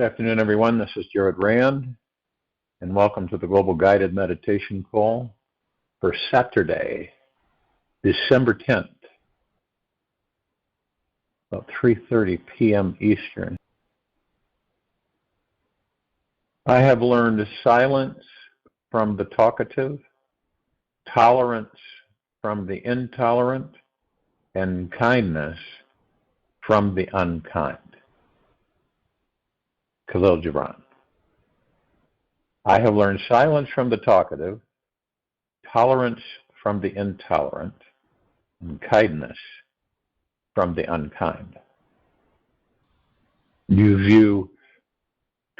afternoon, everyone. This is Jared Rand, and welcome to the Global Guided Meditation Call for Saturday, December 10th, about 3:30 p.m. Eastern. I have learned silence from the talkative, tolerance from the intolerant, and kindness from the unkind. Khalil Gibran. I have learned silence from the talkative, tolerance from the intolerant, and kindness from the unkind. You view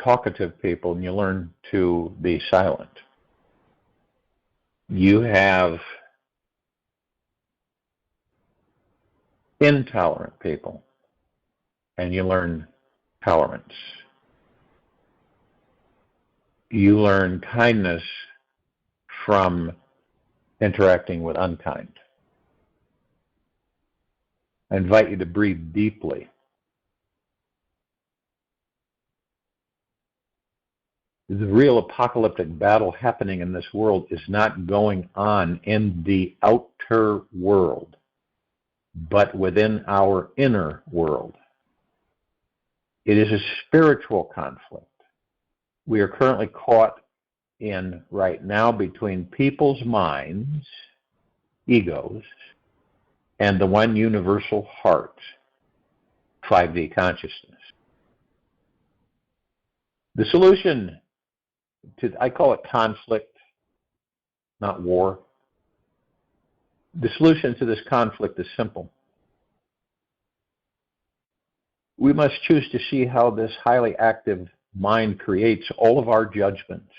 talkative people and you learn to be silent. You have intolerant people and you learn tolerance. You learn kindness from interacting with unkind. I invite you to breathe deeply. The real apocalyptic battle happening in this world is not going on in the outer world, but within our inner world. It is a spiritual conflict. We are currently caught in right now between people's minds, egos, and the one universal heart, 5D consciousness. The solution to, I call it conflict, not war. The solution to this conflict is simple. We must choose to see how this highly active mind creates all of our judgments,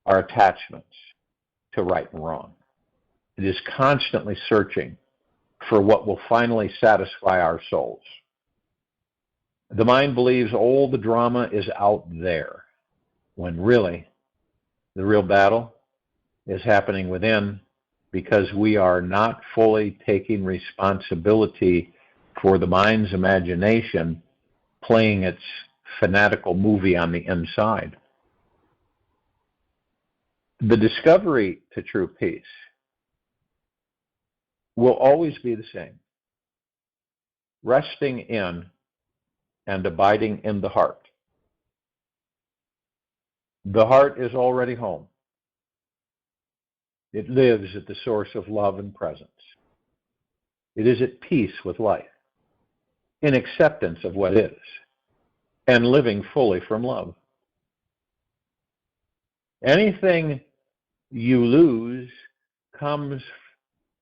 our attachments to right and wrong. It is constantly searching for what will finally satisfy our souls. The mind believes all the drama is out there, when really the real battle is happening within, because we are not fully taking responsibility for the mind's imagination playing its fanatical movie on the inside. The discovery to true peace will always be the same. Resting in and abiding in the heart. The heart is already home. It lives at the source of love and presence. It is at peace with life, in acceptance of what is, and living fully from love. Anything you lose comes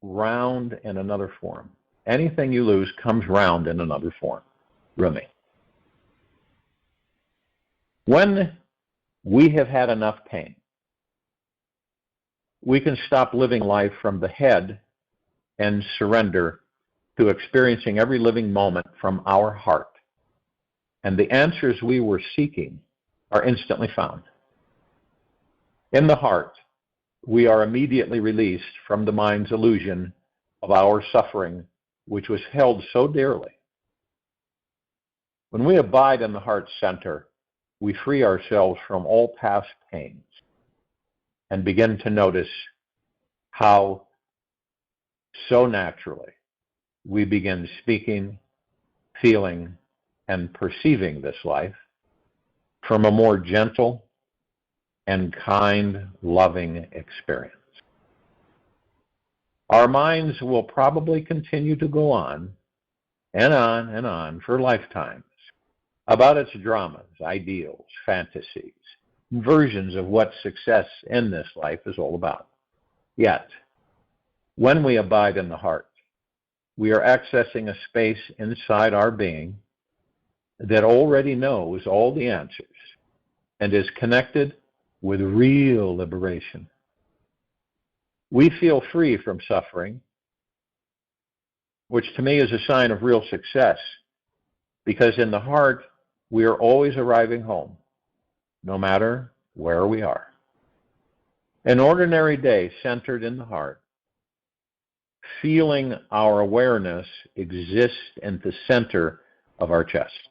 round in another form. Anything you lose comes round in another form. Rumi. When we have had enough pain, we can stop living life from the head and surrender to experiencing every living moment from our heart. And the answers we were seeking are instantly found. In the heart, we are immediately released from the mind's illusion of our suffering, which was held so dearly. When we abide in the heart center, we free ourselves from all past pains and begin to notice how so naturally we begin speaking, feeling, and perceiving this life from a more gentle and kind, loving experience. Our minds will probably continue to go on and on and on for lifetimes about its dramas, ideals, fantasies, versions of what success in this life is all about. Yet, when we abide in the heart, we are accessing a space inside our being that already knows all the answers and is connected with real liberation. We feel free from suffering, which to me is a sign of real success, because in the heart, we are always arriving home, no matter where we are. An ordinary day centered in the heart, feeling our awareness exist in the center of our chest.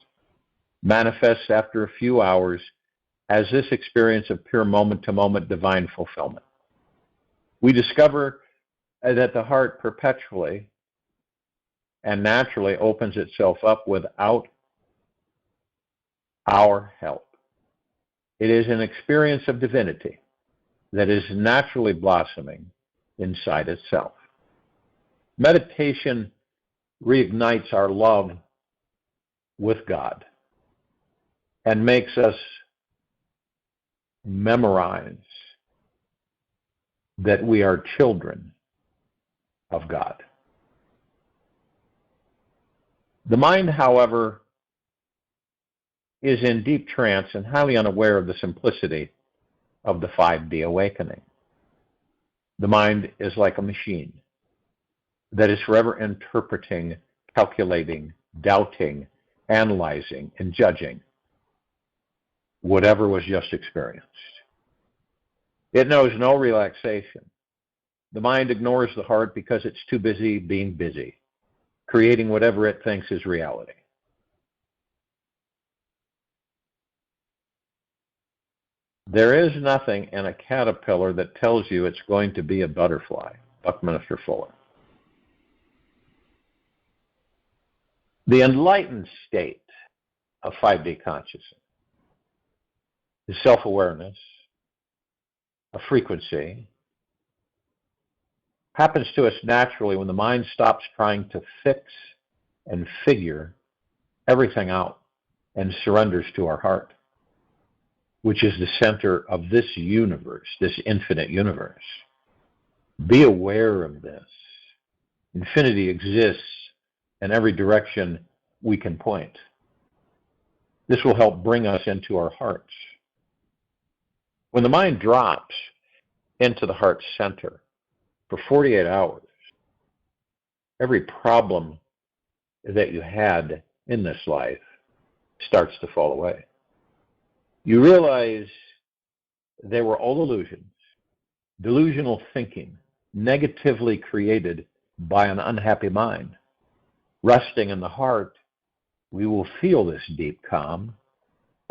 manifests after a few hours as this experience of pure moment-to-moment divine fulfillment. We discover that the heart perpetually and naturally opens itself up without our help. It is an experience of divinity that is naturally blossoming inside itself. Meditation reignites our love with God and makes us memorize that we are children of God. The mind, however, is in deep trance and highly unaware of the simplicity of the 5D awakening. The mind is like a machine that is forever interpreting, calculating, doubting, analyzing, and judging whatever was just experienced. It knows no relaxation. The mind ignores the heart because it's too busy being busy, creating whatever it thinks is reality. There is nothing in a caterpillar that tells you it's going to be a butterfly. Buckminster Fuller. The enlightened state of 5D consciousness is self-awareness, a frequency, happens to us naturally when the mind stops trying to fix and figure everything out and surrenders to our heart, which is the center of this universe, this infinite universe. Be aware of this. Infinity exists in every direction we can point. This will help bring us into our hearts. When the mind drops into the heart center for 48 hours, every problem that you had in this life starts to fall away. You realize they were all illusions, delusional thinking, negatively created by an unhappy mind. Resting in the heart, we will feel this deep calm,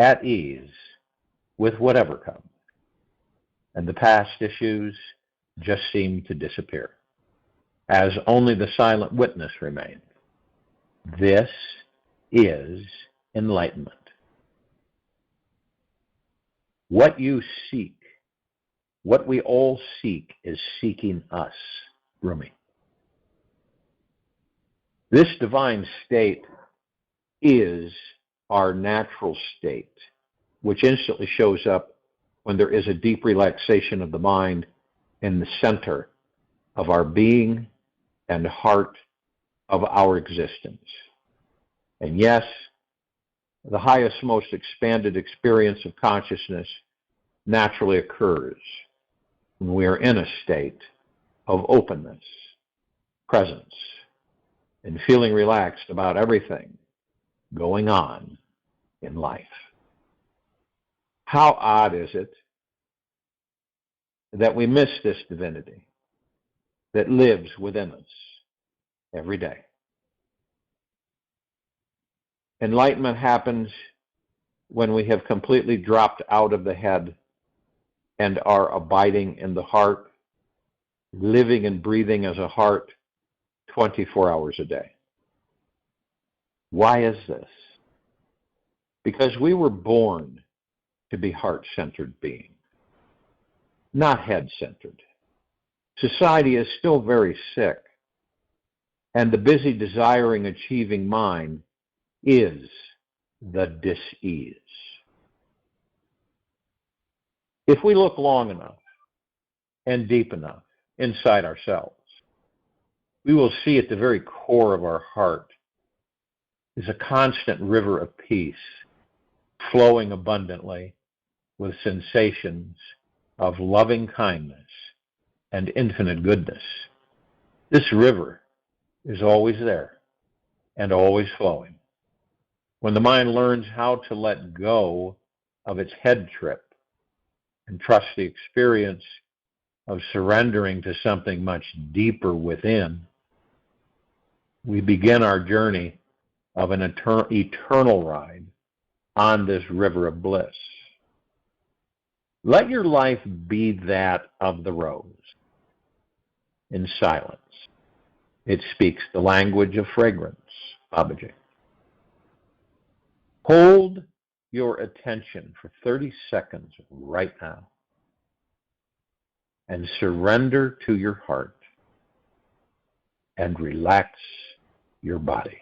at ease with whatever comes. And the past issues just seem to disappear, as only the silent witness remains. This is enlightenment. What you seek, what we all seek, is seeking us, Rumi. This divine state is our natural state, which instantly shows up when there is a deep relaxation of the mind in the center of our being and heart of our existence. And yes, the highest, most expanded experience of consciousness naturally occurs when we are in a state of openness, presence, and feeling relaxed about everything going on in life. How odd is it that we miss this divinity that lives within us every day? Enlightenment happens when we have completely dropped out of the head and are abiding in the heart, living and breathing as a heart 24 hours a day. Why is this? Because we were born to be heart-centered beings, not head-centered. Society is still very sick, and the busy, desiring, achieving mind is the dis-ease. If we look long enough and deep enough inside ourselves, we will see at the very core of our heart is a constant river of peace, flowing abundantly with sensations of loving kindness and infinite goodness. This river is always there and always flowing. When the mind learns how to let go of its head trip and trust the experience of surrendering to something much deeper within, we begin our journey of an eternal ride on this river of bliss. Let your life be that of the rose, in silence. It speaks the language of fragrance, Babaji. Hold your attention for 30 seconds right now and surrender to your heart and relax your body.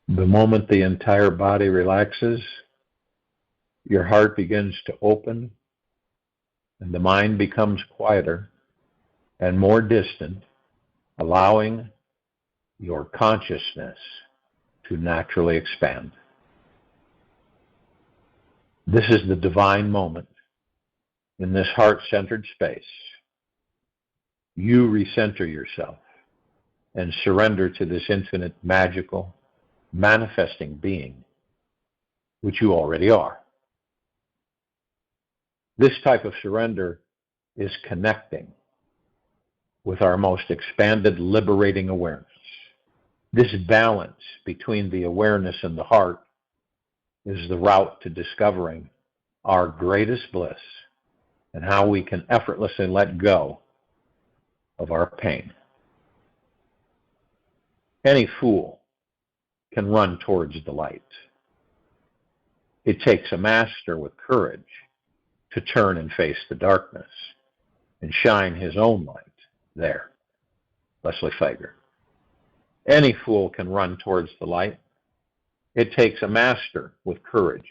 The moment the entire body relaxes, your heart begins to open and the mind becomes quieter and more distant, allowing your consciousness to naturally expand. This is the divine moment. In this heart-centered space, you recenter yourself and surrender to this infinite, magical, manifesting being, which you already are. This type of surrender is connecting with our most expanded, liberating awareness. This balance between the awareness and the heart is the route to discovering our greatest bliss and how we can effortlessly let go of our pain. Any fool can run towards the light. It takes a master with courage to turn and face the darkness and shine his own light there. Leslie Fager. Any fool can run towards the light. It takes a master with courage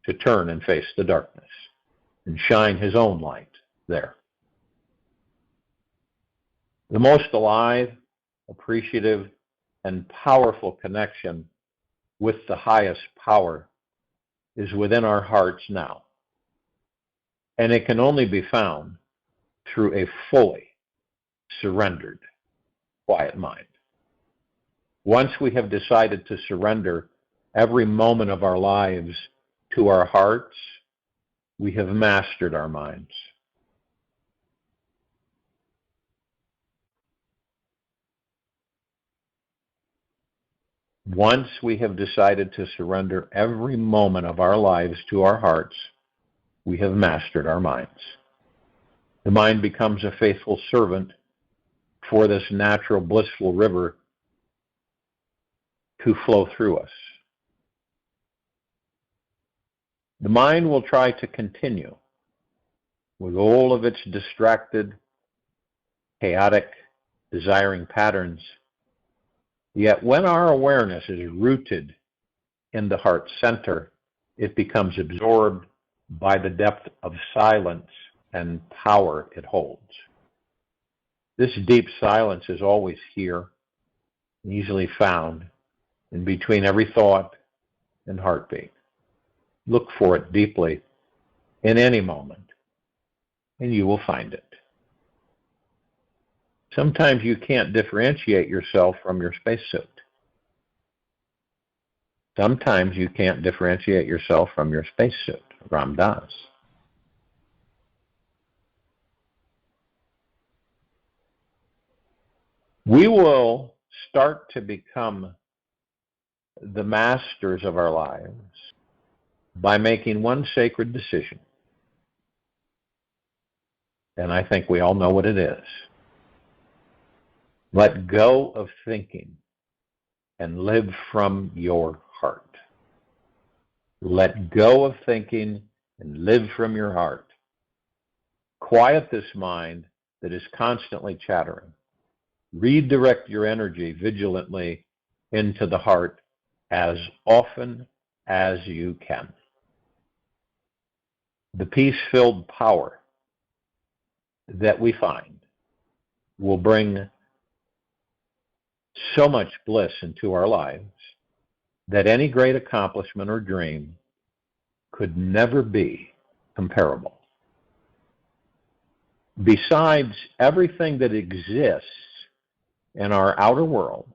to turn and face the darkness and shine his own light there. The most alive, appreciative, and powerful connection with the highest power is within our hearts now. And it can only be found through a fully surrendered, quiet mind. Once we have decided to surrender every moment of our lives to our hearts, we have mastered our minds. Once we have decided to surrender every moment of our lives to our hearts, we have mastered our minds. The mind becomes a faithful servant for this natural, blissful river to flow through us. The mind will try to continue with all of its distracted, chaotic, desiring patterns. Yet when our awareness is rooted in the heart center, it becomes absorbed by the depth of silence and power it holds. This deep silence is always here, easily found in between every thought and heartbeat. Look for it deeply in any moment, and you will find it. Sometimes you can't differentiate yourself from your spacesuit. Sometimes you can't differentiate yourself from your spacesuit, Ram Dass. We will start to become the masters of our lives by making one sacred decision. And I think we all know what it is. Let go of thinking and live from your heart. Let go of thinking and live from your heart. Quiet this mind that is constantly chattering. Redirect your energy vigilantly into the heart as often as you can. The peace-filled power that we find will bring so much bliss into our lives that any great accomplishment or dream could never be comparable. Besides everything that exists in our outer world,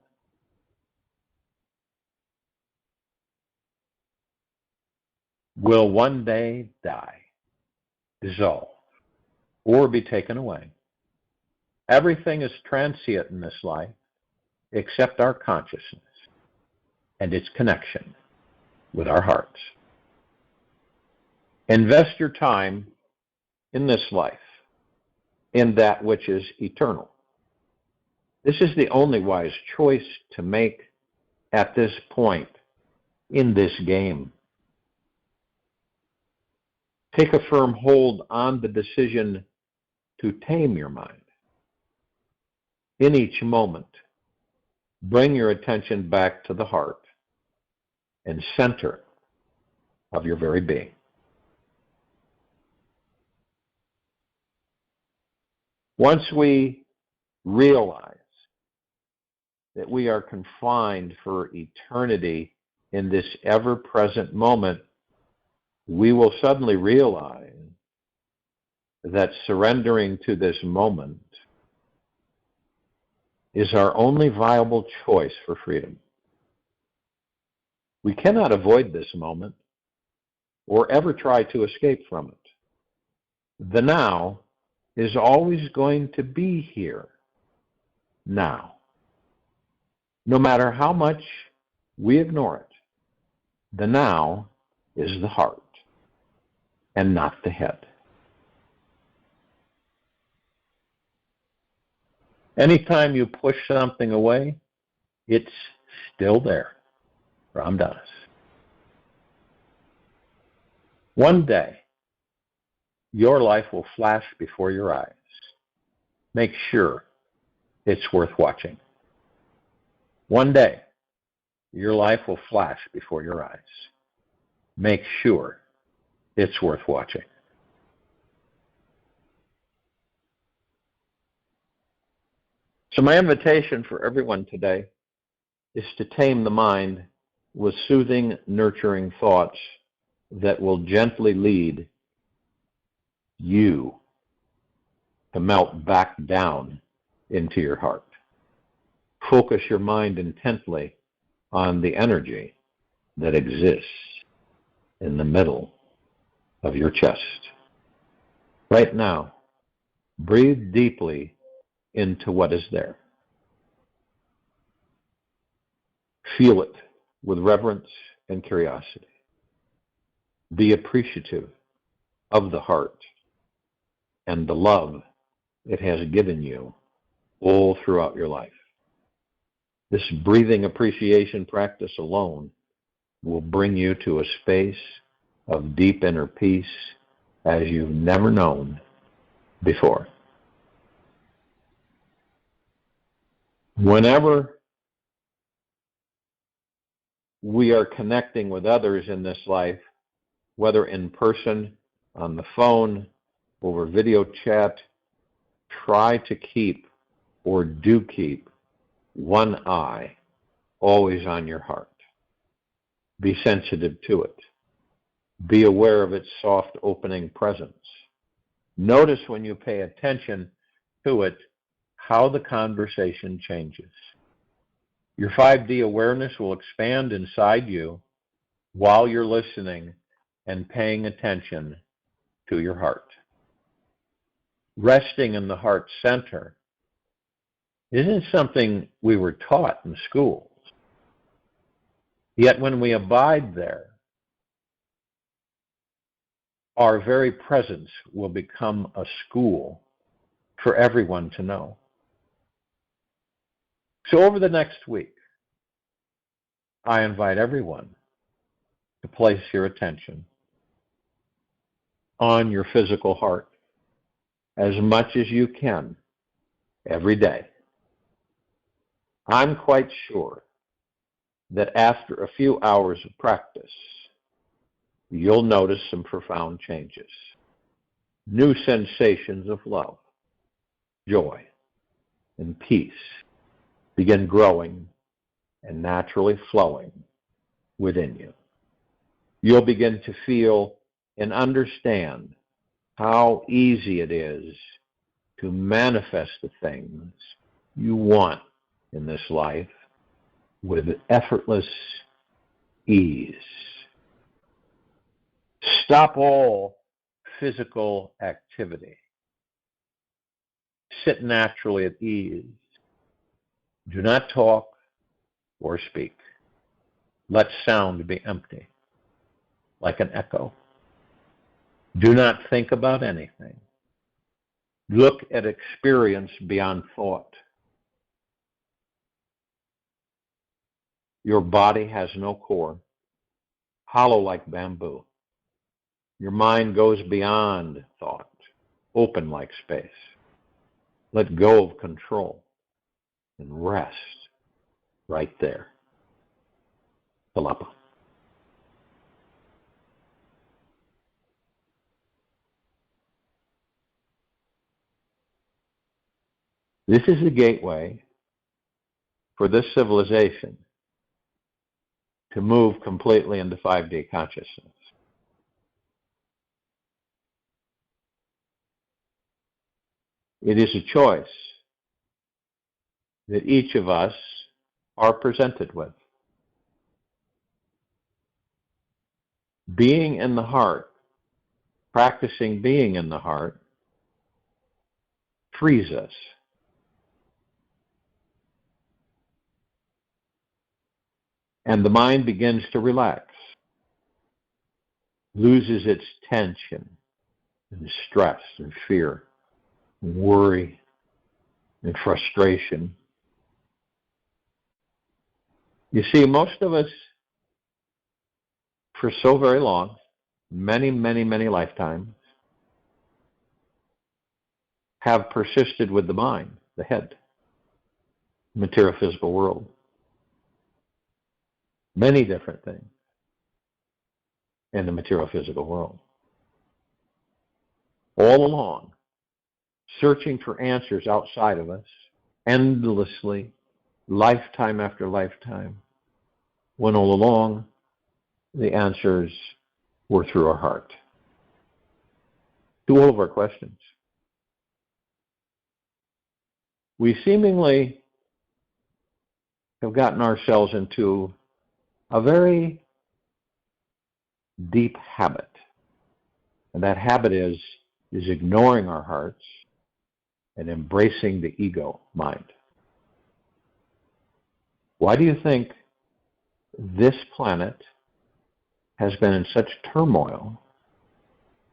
will one day die, dissolve, or be taken away. Everything is transient in this life except our consciousness and its connection with our hearts. Invest your time in this life, in that which is eternal. This is the only wise choice to make at this point in this game. Take a firm hold on the decision to tame your mind. In each moment, bring your attention back to the heart and center of your very being. Once we realize that we are confined for eternity in this ever-present moment, we will suddenly realize that surrendering to this moment is our only viable choice for freedom. We cannot avoid this moment or ever try to escape from it. The now is always going to be here now. No matter how much we ignore it, the now is the heart and not the head. Anytime you push something away, it's still there. Ram Dass. One day, your life will flash before your eyes. Make sure it's worth watching. One day, your life will flash before your eyes. Make sure it's worth watching. So my invitation for everyone today is to tame the mind with soothing, nurturing thoughts that will gently lead you to melt back down into your heart. Focus your mind intently on the energy that exists in the middle of your chest. Right now, breathe deeply into what is there. Feel it with reverence and curiosity. Be appreciative of the heart and the love it has given you all throughout your life. This breathing appreciation practice alone will bring you to a space of deep inner peace as you've never known before. Whenever we are connecting with others in this life, whether in person, on the phone, over video chat, try to keep or do keep one eye always on your heart. Be sensitive to it. Be aware of its soft opening presence. Notice when you pay attention to it how the conversation changes. Your 5D awareness will expand inside you while you're listening and paying attention to your heart. Resting in the heart center isn't something we were taught in schools. Yet when we abide there, our very presence will become a school for everyone to know. So over the next week, I invite everyone to place your attention on your physical heart as much as you can every day. I'm quite sure that after a few hours of practice, you'll notice some profound changes, new sensations of love, joy, and peace begin growing and naturally flowing within you. You'll begin to feel and understand how easy it is to manifest the things you want in this life with effortless ease. Stop all physical activity. Sit naturally at ease. Do not talk or speak. Let sound be empty, like an echo. Do not think about anything. Look at experience beyond thought. Your body has no core, hollow like bamboo. Your mind goes beyond thought, open like space. Let go of control and rest right there. Palapa. This is the gateway for this civilization to move completely into 5D consciousness. It is a choice that each of us are presented with. Being in the heart, practicing being in the heart, frees us. And the mind begins to relax, loses its tension and stress and fear, and worry and frustration. You see, most of us, for so very long, many, many, many lifetimes, have persisted with the mind, the head, material physical world. Many different things in the material physical world. All along, searching for answers outside of us, endlessly, lifetime after lifetime, when all along the answers were through our heart to all of our questions. We seemingly have gotten ourselves into a very deep habit. And that habit is ignoring our hearts and embracing the ego mind. Why do you think this planet has been in such turmoil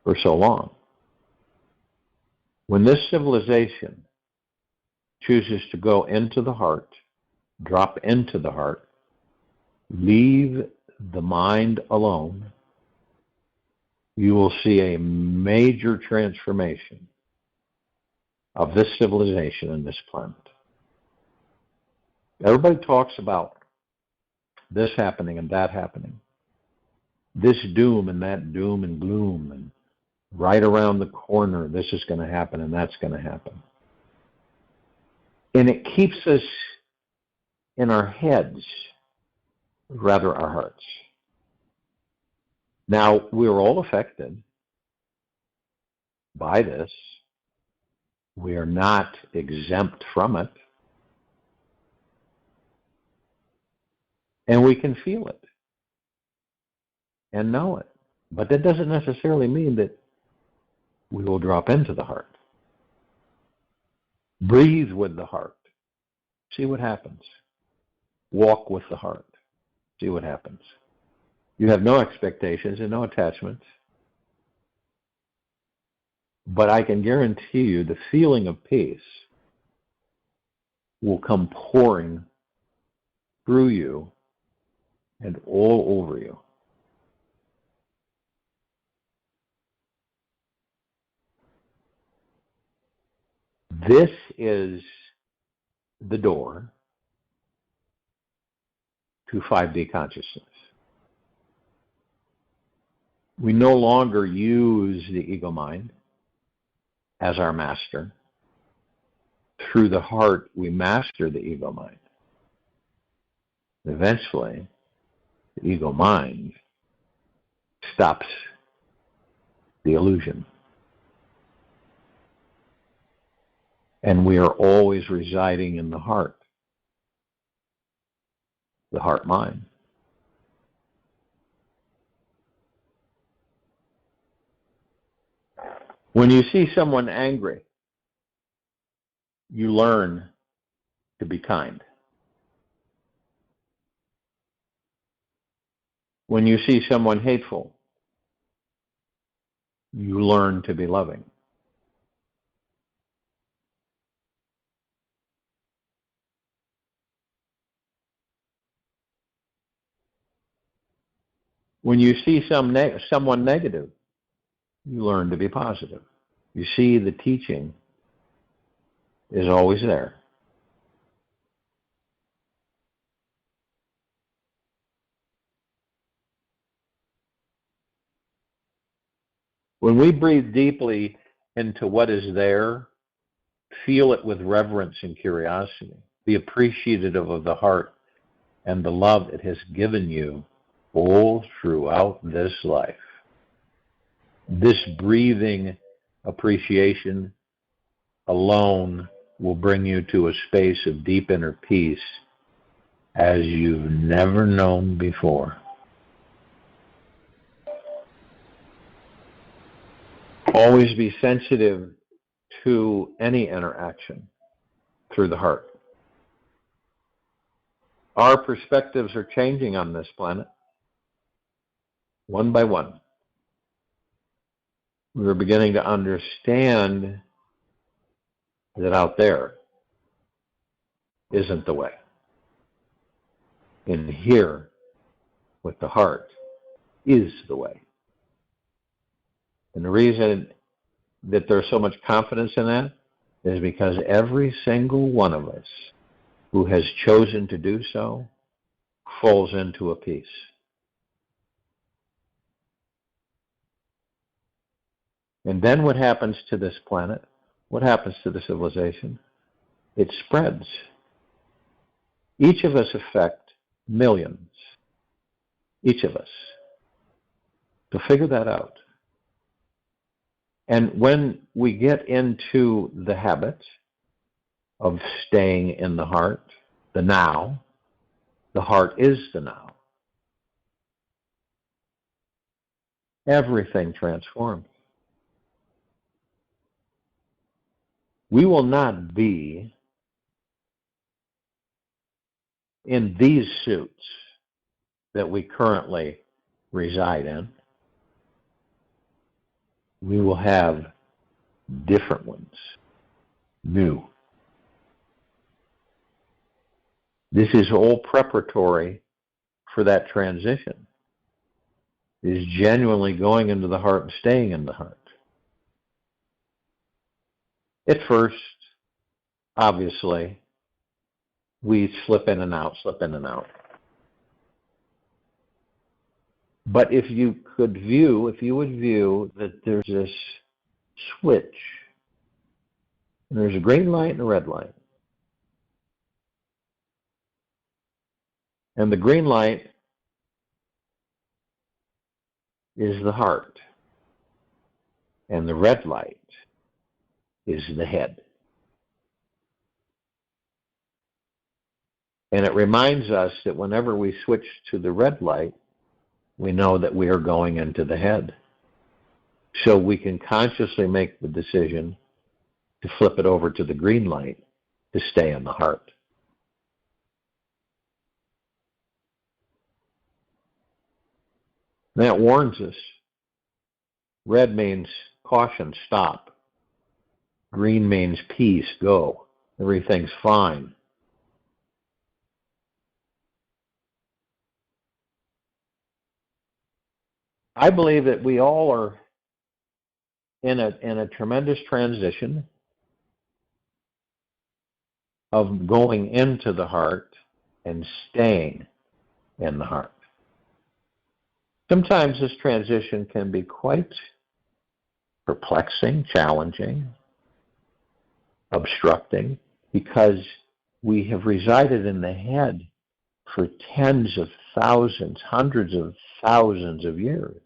for so long? When this civilization chooses to go into the heart, drop into the heart, leave the mind alone, you will see a major transformation of this civilization and this planet. Everybody talks about this happening and that happening, this doom and that doom and gloom, and right around the corner, this is going to happen and that's going to happen. And it keeps us in our heads, rather our hearts. Now, we're all affected by this. We are not exempt from it. And we can feel it and know it. But that doesn't necessarily mean that we will drop into the heart. Breathe with the heart. See what happens. Walk with the heart. See what happens. You have no expectations and no attachments. But I can guarantee you the feeling of peace will come pouring through you and all over you. This is the door to 5D consciousness. We no longer use the ego mind as our master. through the heart, we master the ego mind. Eventually, the ego mind stops the illusion. And we are always residing in the heart mind. When you see someone angry, you learn to be kind. When you see someone hateful, you learn to be loving. When you see someone negative, you learn to be positive. You see, the teaching is always there. When we breathe deeply into what is there, feel it with reverence and curiosity. Be appreciative of the heart and the love it has given you all throughout this life. This breathing appreciation alone will bring you to a space of deep inner peace as you've never known before. Always be sensitive to any interaction through the heart. Our perspectives are changing on this planet, one by one. We're beginning to understand that out there isn't the way. In here, with the heart, is the way. And the reason that there's so much confidence in that is because every single one of us who has chosen to do so falls into a peace. And then what happens to this planet? What happens to the civilization? It spreads. Each of us affect millions. Each of us. So figure that out. And when we get into the habit of staying in the heart, the now, the heart is the now, everything transforms. We will not be in these suits that we currently reside in. We will have different ones, new. This is all preparatory for that transition. It is genuinely going into the heart and staying in the heart. At first, obviously, we slip in and out. But if you would view that there's this switch, and there's a green light and a red light. And the green light is the heart, and the red light is the head. And it reminds us that whenever we switch to the red light, we know that we are going into the head. So we can consciously make the decision to flip it over to the green light to stay in the heart. That warns us. Red means caution, stop. Green means peace, go. Everything's fine. I believe that we all are in a tremendous transition of going into the heart and staying in the heart. Sometimes this transition can be quite perplexing, challenging, obstructing, because we have resided in the head for tens of thousands, hundreds of thousands of years.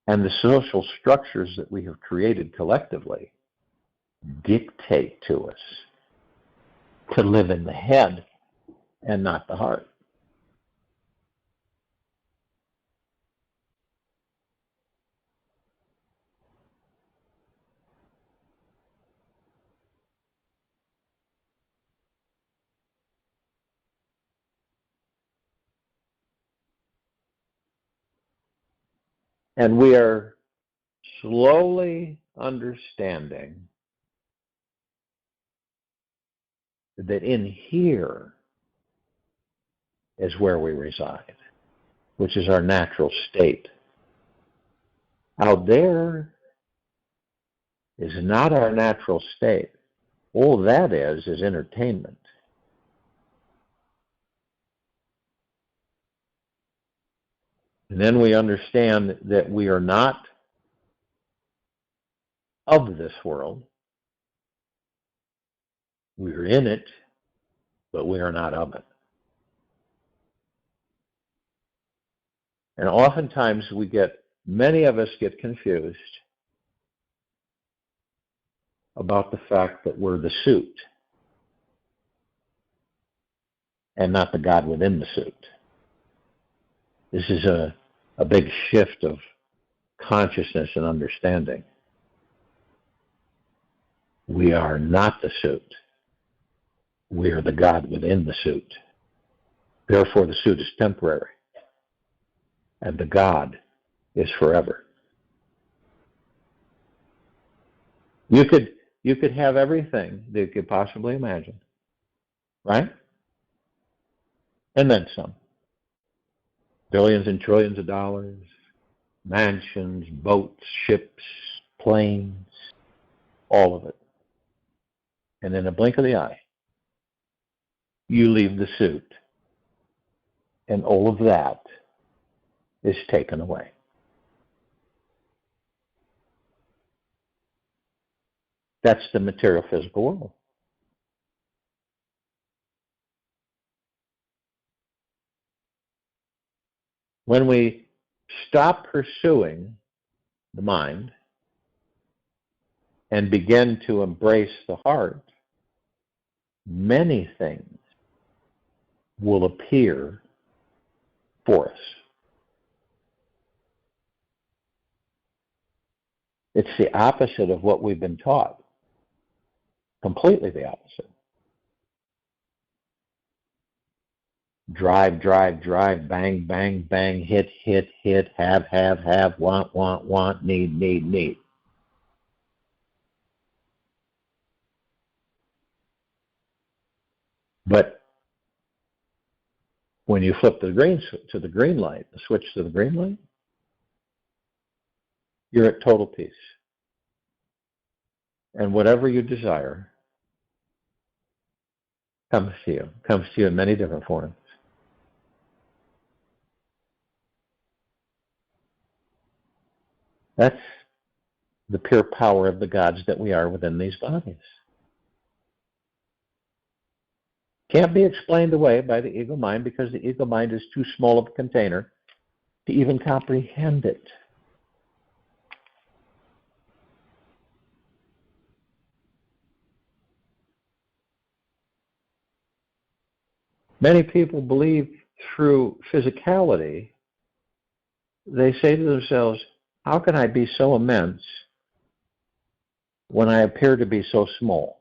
And the social structures that we have created collectively dictate to us to live in the head and not the heart. And we are slowly understanding that in here is where we reside, which is our natural state. Out there is not our natural state. All that is entertainment. And then we understand that we are not of this world. We are in it, but we are not of it. And oftentimes many of us get confused about the fact that we're the suit and not the God within the suit. This is a big shift of consciousness and understanding. We are not the suit. We are the God within the suit. Therefore, the suit is temporary, and the God is forever. You could have everything that you could possibly imagine, right? And then some. Billions and trillions of dollars, mansions, boats, ships, planes, all of it. And in a blink of the eye, you leave the suit, and all of that is taken away. That's the material physical world. When we stop pursuing the mind and begin to embrace the heart, many things will appear for us. It's the opposite of what we've been taught. Completely the opposite. Drive, drive, drive, bang, bang, bang, hit, hit, hit, have, want, need. But when you flip the green light, the switch to the green light, you're at total peace. And whatever you desire comes to you in many different forms. That's the pure power of the gods that we are within these bodies. Can't be explained away by the ego mind because the ego mind is too small of a container to even comprehend it. Many people believe through physicality, they say to themselves, how can I be so immense when I appear to be so small?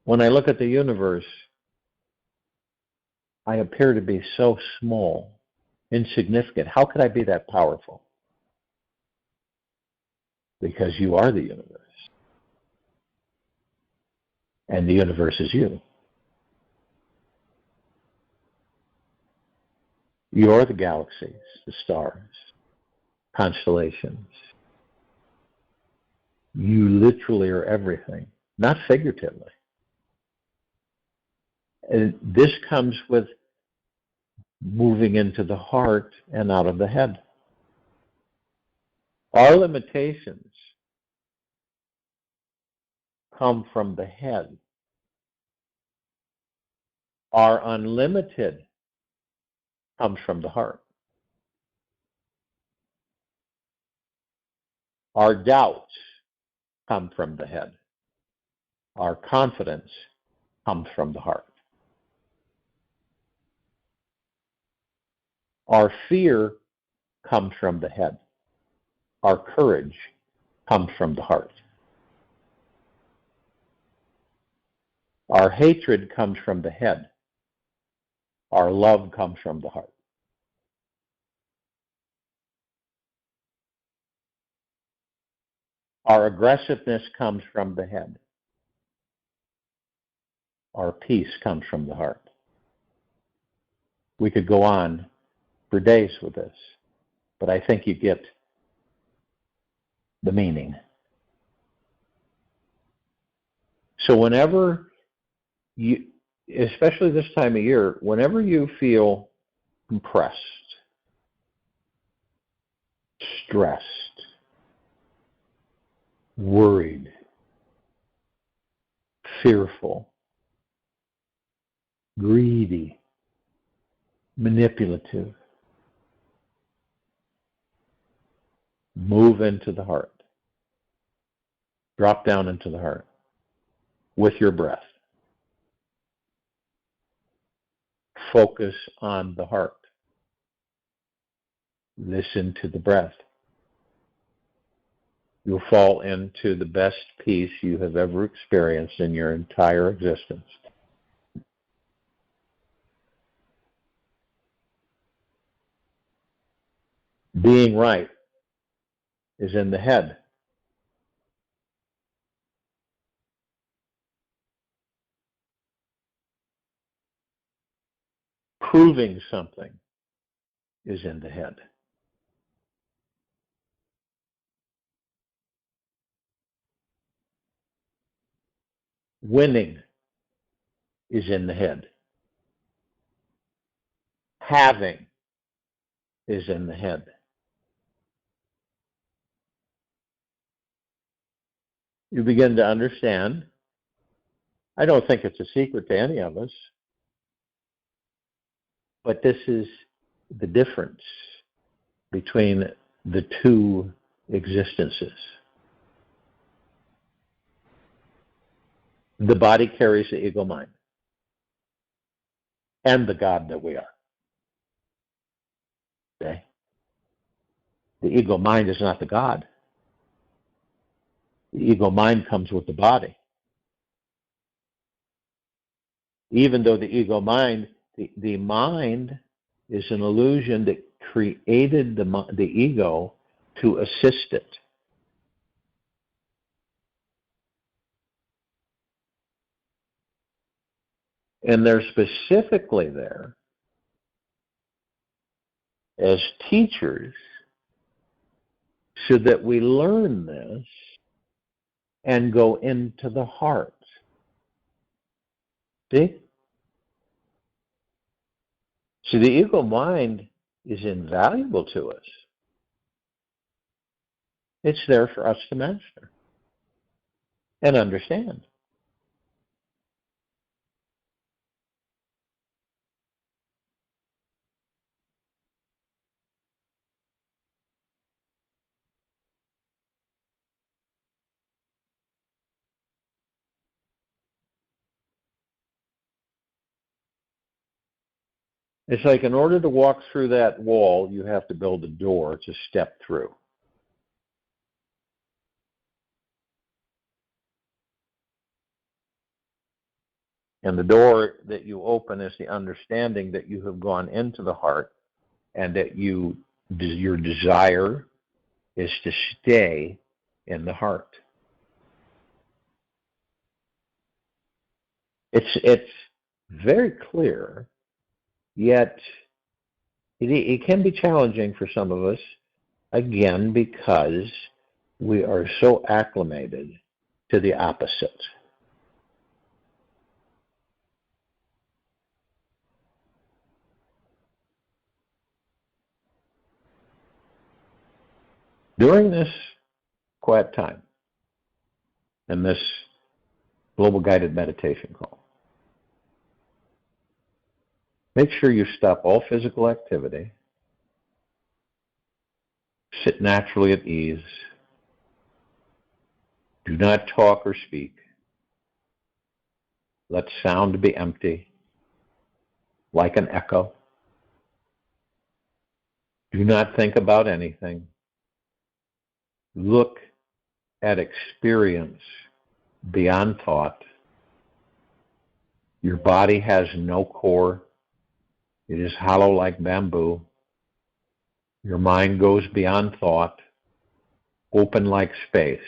When I look at the universe, I appear to be so small, insignificant. How could I be that powerful? Because you are the universe. And the universe is you. You are the galaxies, the stars, constellations. You literally are everything, not figuratively. And this comes with moving into the heart and out of the head. Our limitations come from the head. Our unlimited comes from the heart. Our doubts come from the head. Our confidence comes from the heart. Our fear comes from the head. Our courage comes from the heart. Our hatred comes from the head. Our love comes from the heart. Our aggressiveness comes from the head. Our peace comes from the heart. We could go on for days with this, but I think you get the meaning. So whenever you, especially this time of year, whenever you feel compressed, stressed, worried, fearful, greedy, manipulative, move into the heart. Drop down into the heart with your breath. Focus on the heart. Listen to the breath. You'll fall into the best peace you have ever experienced in your entire existence. Being right is in the head. Proving something is in the head. Winning is in the head. Having is in the head. You begin to understand. I don't think it's a secret to any of us, but this is the difference between the two existences. The body carries the ego mind and the God that we are. Okay? The ego mind is not the God. The ego mind comes with the body. Even though the ego mind, the mind is an illusion that created the ego to assist it. And they're specifically there as teachers so that we learn this and go into the heart. See? See, the ego mind is invaluable to us. It's there for us to master and understand. It's like in order to walk through that wall, you have to build a door to step through. And the door that you open is the understanding that you have gone into the heart and that your desire is to stay in the heart. It's very clear, yet it can be challenging for some of us, again, because we are so acclimated to the opposite. During this quiet time and this Global Guided Meditation Call. Make sure you stop all physical activity. Sit naturally at ease. Do not talk or speak. Let sound be empty, like an echo. Do not think about anything. Look at experience beyond thought. Your body has no core. It is hollow like bamboo. Your mind goes beyond thought, open like space.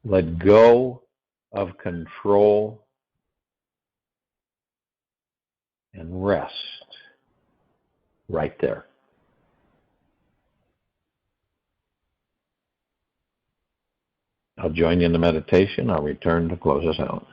Let go of control and rest right there. I'll join you in the meditation. I'll return to close us out.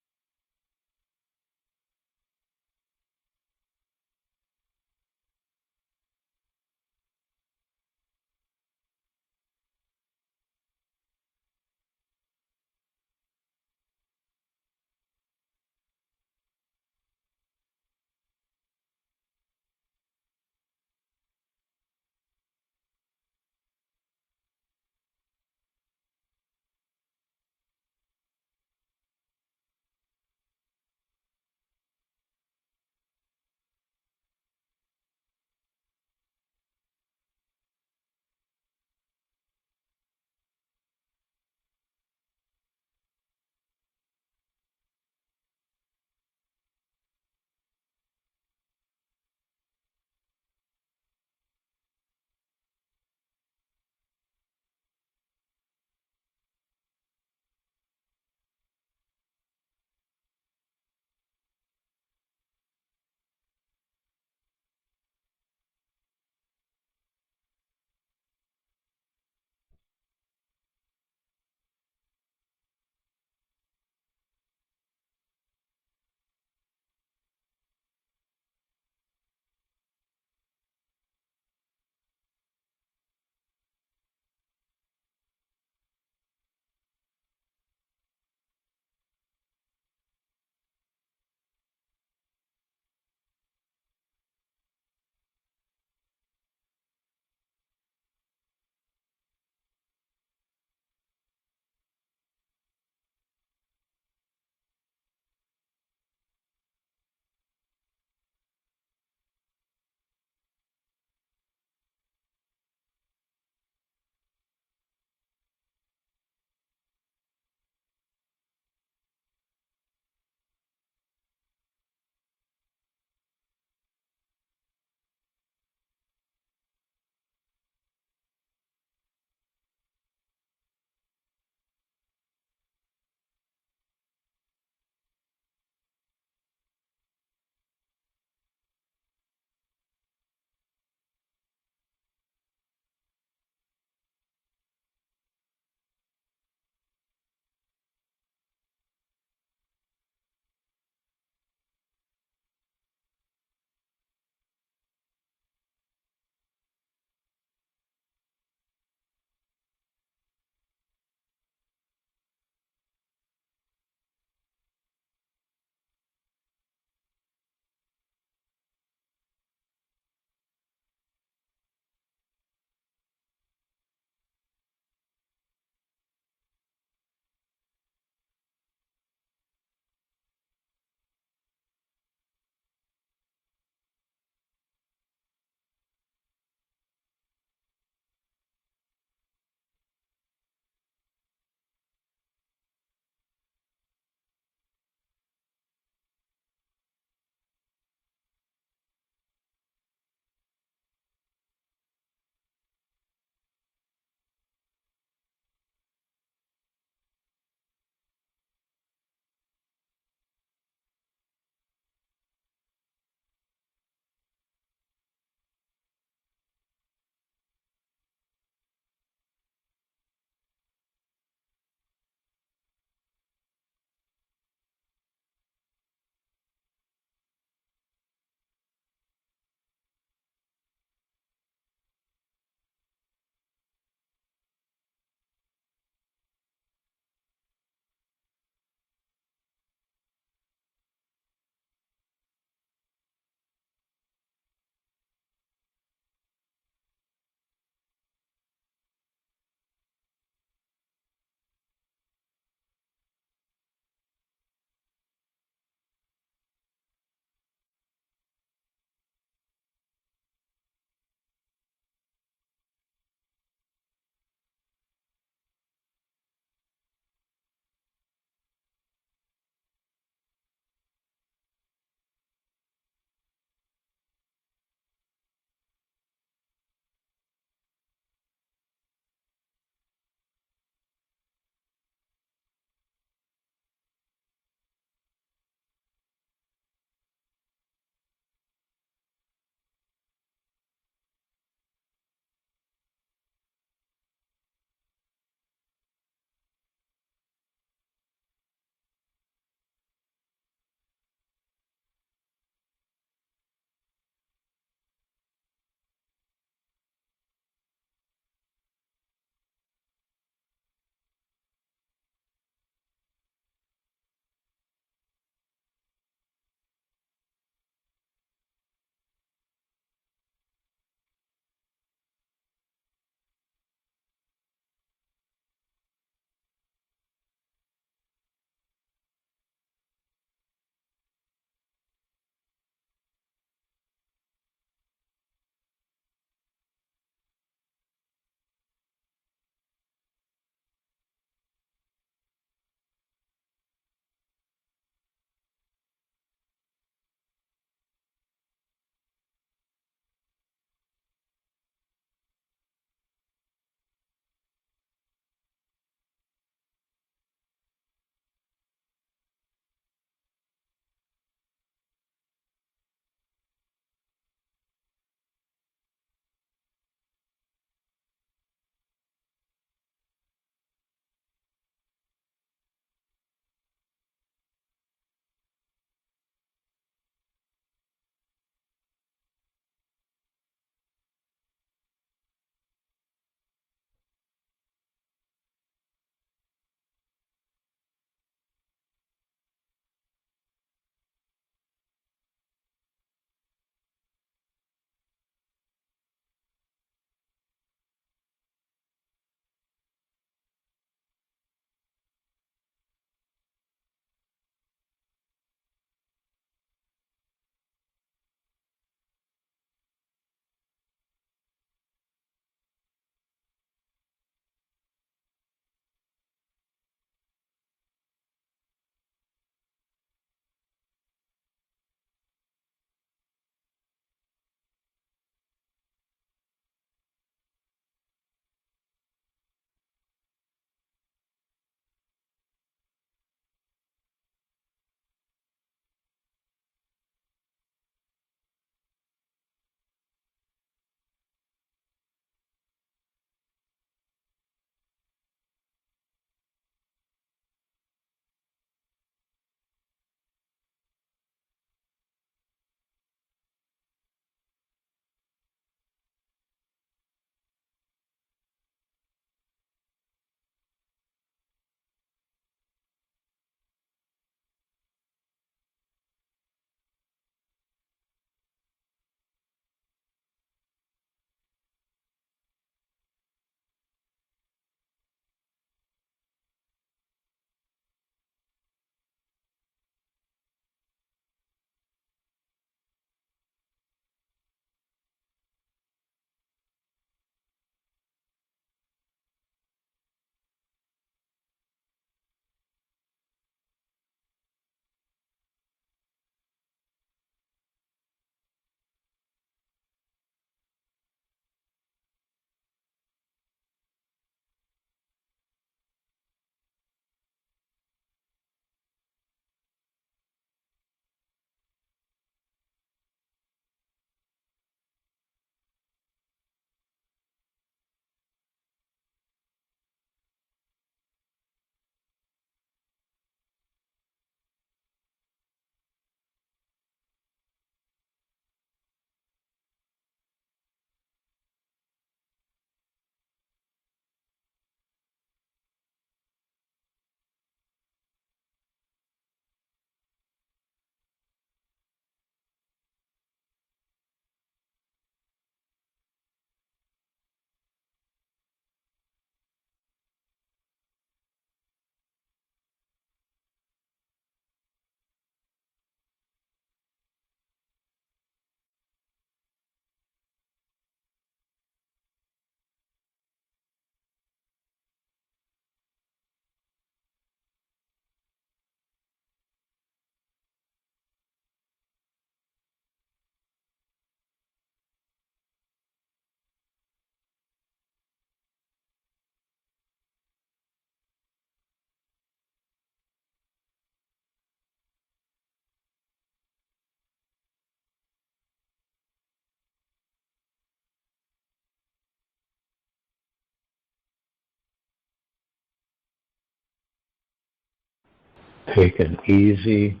Take an easy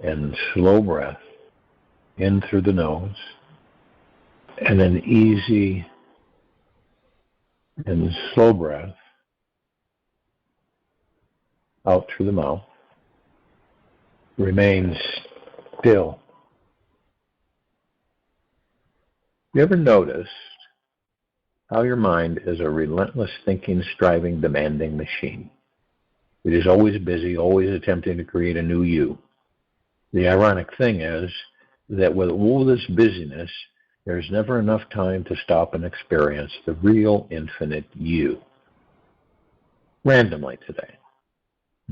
and slow breath in through the nose, and an easy and slow breath out through the mouth. Remain still. You ever noticed how your mind is a relentless thinking, striving, demanding machine? It is always busy, always attempting to create a new you. The ironic thing is that with all this busyness, there's never enough time to stop and experience the real infinite you. Randomly today,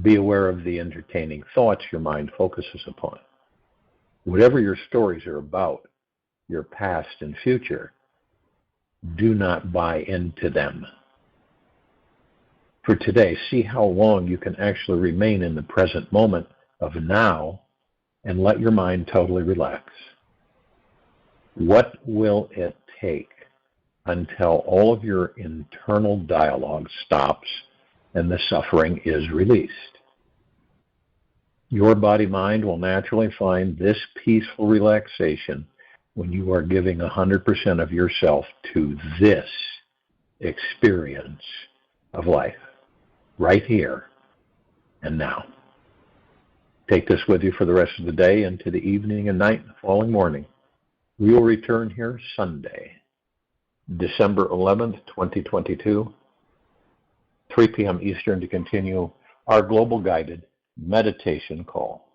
be aware of the entertaining thoughts your mind focuses upon. Whatever your stories are about, your past and future, do not buy into them. For today, see how long you can actually remain in the present moment of now and let your mind totally relax. What will it take until all of your internal dialogue stops and the suffering is released? Your body-mind will naturally find this peaceful relaxation when you are giving 100% of yourself to this experience of life, right here and now. Take this with you for the rest of the day into the evening and night and the following morning. We will return here Sunday, December 11th, 2022, 3 p.m. Eastern to continue our global guided meditation call.